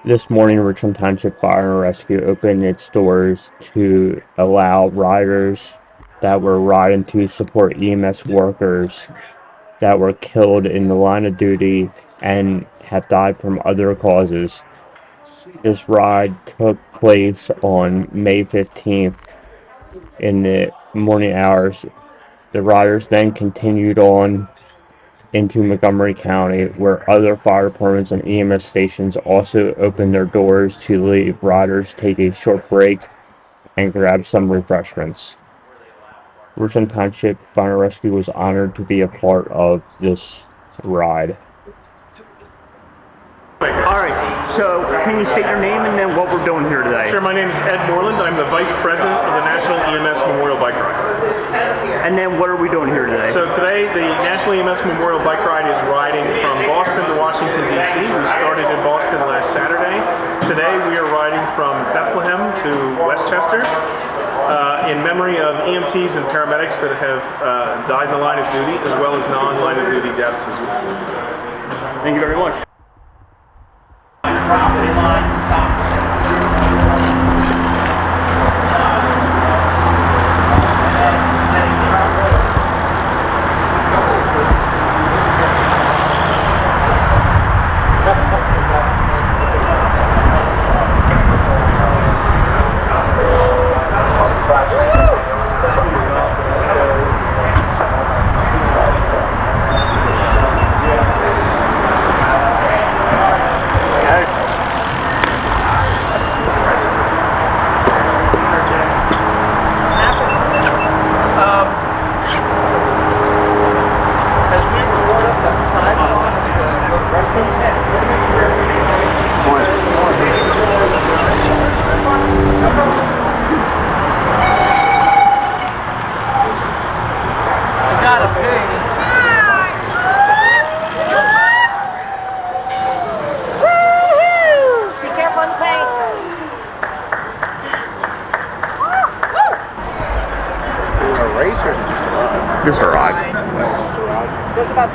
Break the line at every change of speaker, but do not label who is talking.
This morning, Richland Township Fire Rescue opened its doors to allow riders that were riding to support EMS workers that were killed in the line of duty and have died from other causes. This ride took place on May 15th in the morning hours. The riders then continued on into Montgomery County, where other fire departments and EMS stations also opened their doors to leave riders take a short break and grab some refreshments. Richland Township Fire Rescue was honored to be a part of this ride.
Alright, so can you state your name and then what we're doing here today?
Sure, my name is Ed Moreland. I'm the Vice President of the National EMS Memorial Bike Ride.
And then what are we doing here today?
So today, the National EMS Memorial Bike Ride is riding from Boston to Washington, D.C. We started in Boston last Saturday. Today, we are riding from Bethlehem to Westchester in memory of EMTs and paramedics that have died in the line of duty, as well as non-line of duty deaths as well.
Thank you very much.
Property line stop.
Just a ride.
There's about